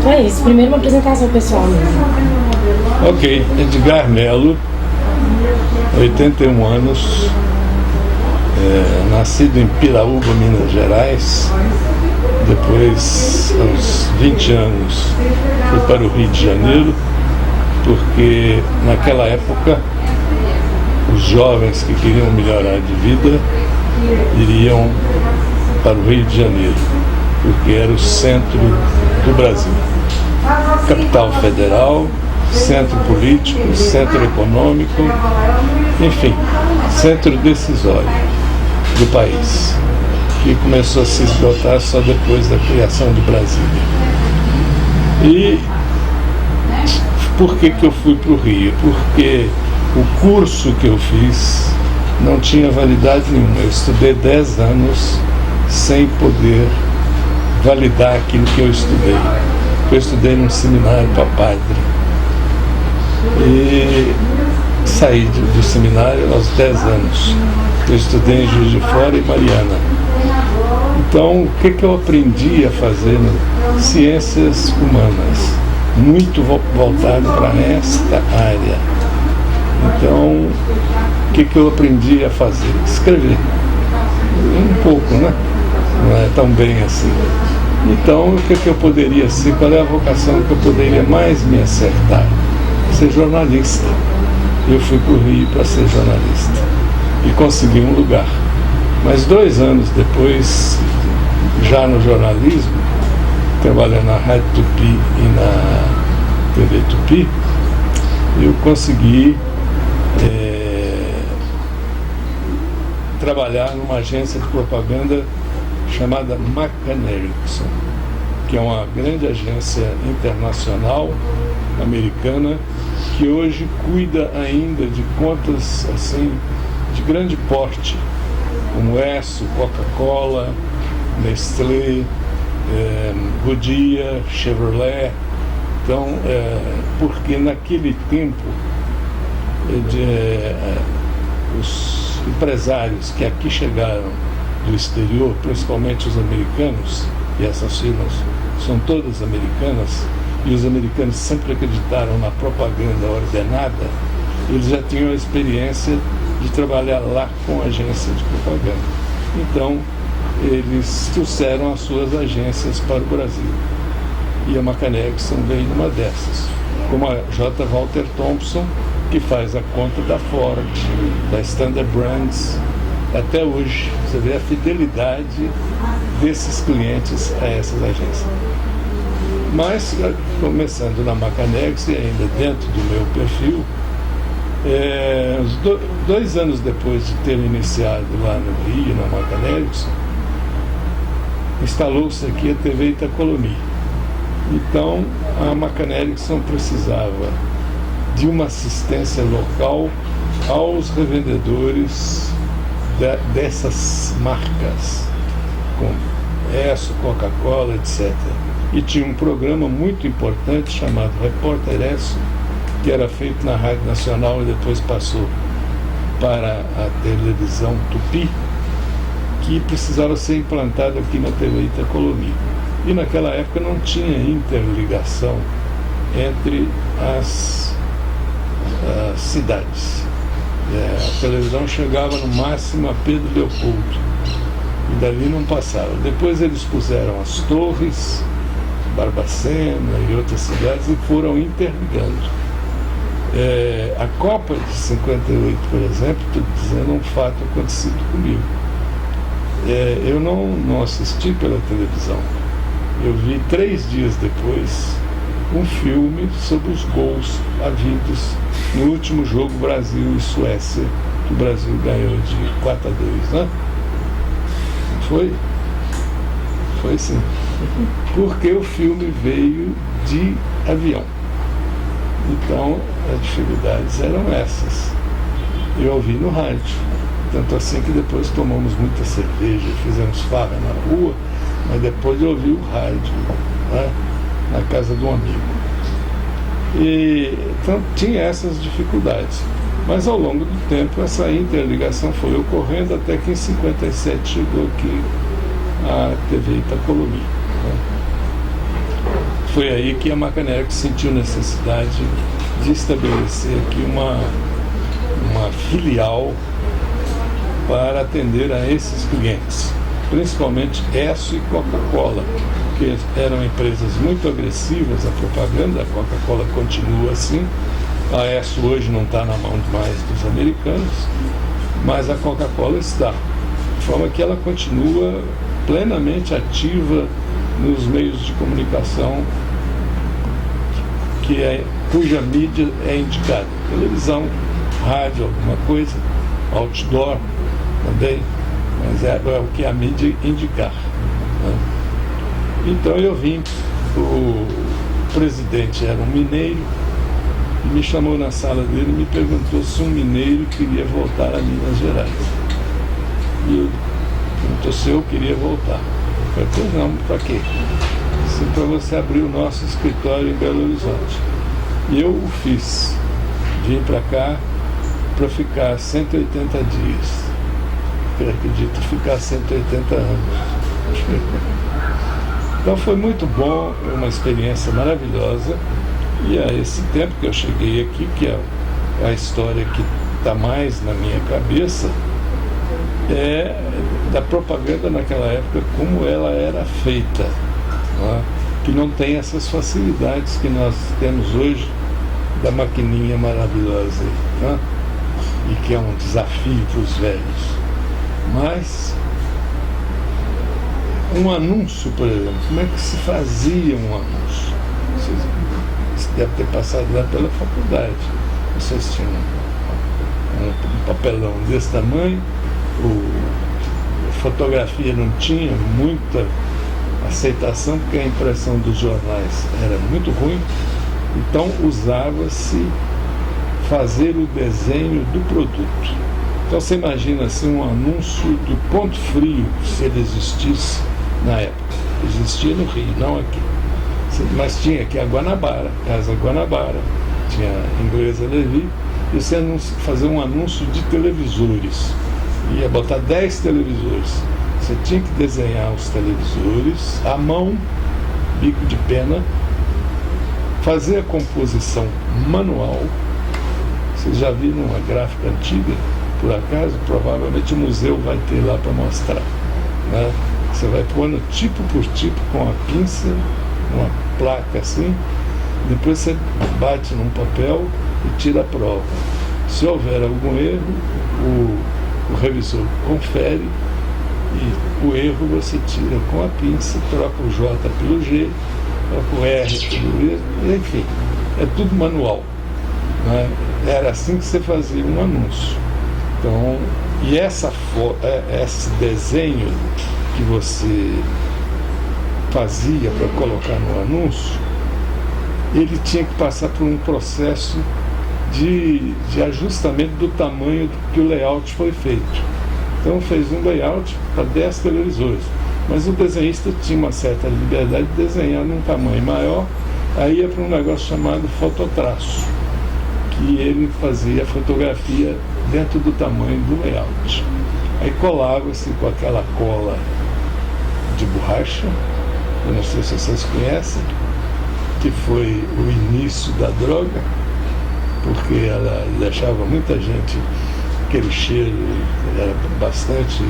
É isso, primeiro uma apresentação pessoal mesmo. Ok, Edgar Melo, 81 anos, nascido em Piraúba, Minas Gerais. Depois, aos 20 anos, fui para o Rio de Janeiro, porque naquela época os jovens que queriam melhorar de vida iriam para o Rio de Janeiro, porque era o centro do Brasil. Capital federal, centro político, centro econômico, enfim, centro decisório do país, que começou a se esgotar só depois da criação de Brasília. E por que eu fui para o Rio? Porque o curso que eu fiz não tinha validade nenhuma. Eu estudei 10 anos sem poder validar aquilo que eu estudei. Eu estudei num seminário para padre e saí do seminário aos 10 anos. Eu estudei em Juiz de Fora e Mariana. Então, o que eu aprendi a fazer? Ciências humanas, muito voltado para esta área. Então, o que eu aprendi a fazer? Escrever. Um pouco, né? Não é tão bem assim. Então, o que eu poderia ser? Qual é a vocação que eu poderia mais me acertar? Ser jornalista. Eu fui para o Rio para ser jornalista e consegui um lugar. Mas 2 anos depois, já no jornalismo, trabalhando na Rádio Tupi e na TV Tupi, eu consegui trabalhar numa agência de propaganda chamada McCann Erickson, que é uma grande agência internacional americana que hoje cuida ainda de contas assim de grande porte, como Esso, Coca-Cola, Nestlé, Goodyear, Chevrolet. Então, porque naquele tempo os empresários que aqui chegaram do exterior, principalmente os americanos, e essas firmas são todas americanas, e os americanos sempre acreditaram na propaganda ordenada, eles já tinham a experiência de trabalhar lá com agência de propaganda. Então, eles trouxeram as suas agências para o Brasil. E a McCann Erickson veio numa dessas, como a J. Walter Thompson, que faz a conta da Ford, da Standard Brands. Até hoje, você vê a fidelidade desses clientes a essas agências. Mas, começando na McCann Erickson, e ainda dentro do meu perfil, 2 anos depois de ter iniciado lá no Rio, na McCann Erickson, instalou-se aqui a TV Itacolomi. Então, a McCann Erickson precisava de uma assistência local aos revendedores dessas marcas, como Esso, Coca-Cola, etc. E tinha um programa muito importante chamado Repórter Esso, que era feito na Rádio Nacional e depois passou para a televisão Tupi, que precisava ser implantado aqui na TV Itacolomi. E naquela época não tinha interligação entre as cidades. A televisão chegava no máximo a Pedro Leopoldo e dali não passava. Depois eles puseram as Torres, Barbacena e outras cidades e foram interligando. A Copa de 58, por exemplo, estou dizendo um fato acontecido comigo. Eu não assisti pela televisão. Eu vi 3 dias depois um filme sobre os gols havidos no último jogo Brasil e Suécia, que o Brasil ganhou de 4-2, né? Foi? Foi sim. Porque o filme veio de avião. Então, as dificuldades eram essas. Eu ouvi no rádio. Tanto assim que depois tomamos muita cerveja, fizemos farra na rua, mas depois eu ouvi o rádio, né, na casa de um amigo. E, então tinha essas dificuldades. Mas ao longo do tempo essa interligação foi ocorrendo até que em 57 chegou aqui a TV Itacolomi, né? Foi aí que a Macanex sentiu necessidade de estabelecer aqui uma filial para atender a esses clientes, principalmente Esso e Coca-Cola, que eram empresas muito agressivas. A propaganda, a Coca-Cola continua assim, a Esso hoje não está na mão mais dos americanos, mas a Coca-Cola está, de forma que ela continua plenamente ativa nos meios de comunicação cuja mídia é indicada: televisão, rádio, alguma coisa, outdoor também, mas é o que a mídia indicar, né? Então eu vim, o presidente era um mineiro, e me chamou na sala dele e me perguntou se um mineiro queria voltar a Minas Gerais. E eu perguntou se eu queria voltar. Eu falei, pois não, para quê? Assim, para você abrir o nosso escritório em Belo Horizonte. E eu o fiz. Vim para cá para ficar 180 dias. Eu acredito ficar 180 anos. Então foi muito bom, uma experiência maravilhosa. E a esse tempo que eu cheguei aqui, que é a história que está mais na minha cabeça, é da propaganda naquela época, como ela era feita, né? Que não tem essas facilidades que nós temos hoje da maquininha maravilhosa, né? E que é um desafio para os velhos. Mas um anúncio, por exemplo, como é que se fazia um anúncio? Você deve ter passado lá pela faculdade. Vocês tinham um papelão desse tamanho, a fotografia não tinha muita aceitação, porque a impressão dos jornais era muito ruim, então usava-se fazer o desenho do produto. Então você imagina assim um anúncio do Ponto Frio, se ele existisse na época. Existia no Rio, não aqui. Mas tinha aqui a Guanabara, Casa Guanabara, tinha a Inglesa Levi, e você fazer um anúncio de televisores. Ia botar 10 televisores. Você tinha que desenhar os televisores à mão, bico de pena, fazer a composição manual. Vocês já viram uma gráfica antiga, por acaso? Provavelmente o museu vai ter lá para mostrar, né? Você vai pondo tipo por tipo com a pinça, uma placa assim, depois você bate num papel e tira a prova. Se houver algum erro, o revisor confere, e o erro você tira com a pinça, troca o J pelo G, troca o R pelo E, enfim, é tudo manual, né? Era assim que você fazia um anúncio. Então, e esse desenho que você fazia para colocar no anúncio, ele tinha que passar por um processo de ajustamento do tamanho que o layout foi feito. Então fez um layout para 10 televisores, mas o desenhista tinha uma certa liberdade de desenhar num tamanho maior. Aí ia para um negócio chamado fototraço, que ele fazia a fotografia dentro do tamanho do layout. Aí colava-se com aquela cola de borracha, eu não sei se vocês conhecem, que foi o início da droga, porque ela deixava muita gente, aquele cheiro, era bastante,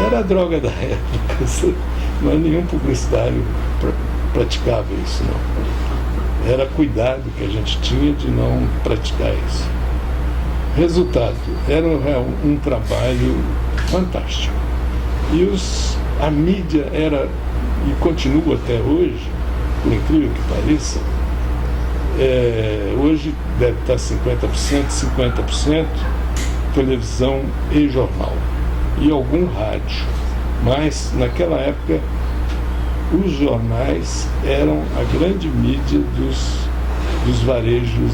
era a droga da época, mas nenhum publicitário praticava isso, não. Era cuidado que a gente tinha de não praticar isso. Resultado, era um trabalho fantástico. E a mídia era, e continua até hoje, por incrível que pareça, hoje deve estar 50% televisão e jornal, e algum rádio. Mas naquela época os jornais eram a grande mídia dos varejos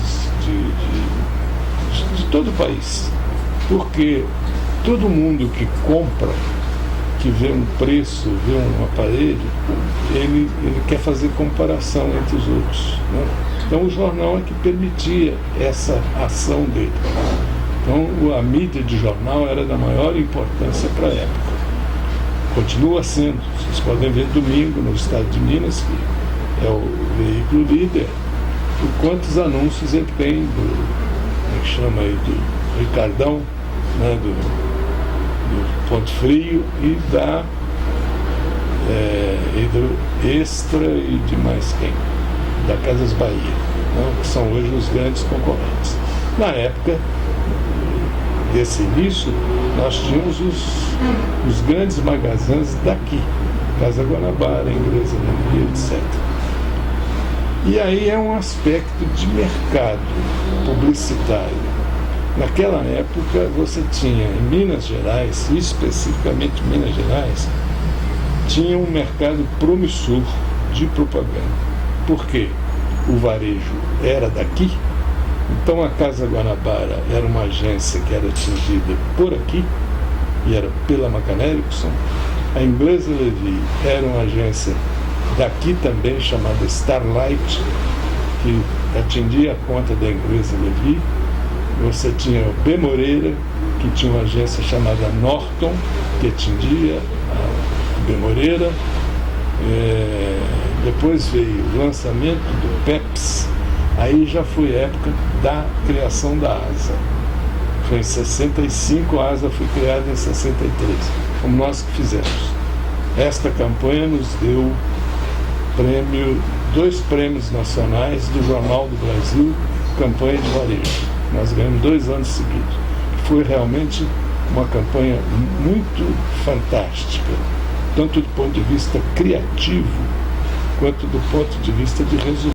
de todo o país, porque todo mundo que compra, que vê um preço, vê um aparelho, ele quer fazer comparação entre os outros, né? Então o jornal é que permitia essa ação dele. Então a mídia de jornal era da maior importância para a época. Continua sendo. Vocês podem ver domingo no estado de Minas, que é o veículo líder, o quantos anúncios ele tem do, como é que chama aí, do Ricardão, né, do Ponto Frio e e do Extra e de mais quem? Da Casas Bahia, né, que são hoje os grandes concorrentes. Na época desse início, nós tínhamos os grandes magazins daqui, Casa Guanabara, Inglesa Levi, etc. E aí é um aspecto de mercado publicitário. Naquela época você tinha em Minas Gerais, especificamente Minas Gerais, tinha um mercado promissor de propaganda. Por quê? O varejo era daqui, então a Casa Guanabara era uma agência que era atingida por aqui, e era pela McCann Erickson. A Inglesa Levi era uma agência daqui também, chamada Starlight, que atendia a conta da Inglesa Levi. Você tinha o B. Moreira, que tinha uma agência chamada Norton, que atendia a B. Moreira. Depois veio o lançamento do Pepsi, aí já foi época da criação da ASA. Foi em 65, a ASA foi criada em 63, como nós que fizemos. Esta campanha nos deu dois prêmios nacionais do Jornal do Brasil, campanha de varejo. Nós ganhamos 2 anos seguidos. Foi realmente uma campanha muito fantástica, tanto do ponto de vista criativo, quanto do ponto de vista de resultado.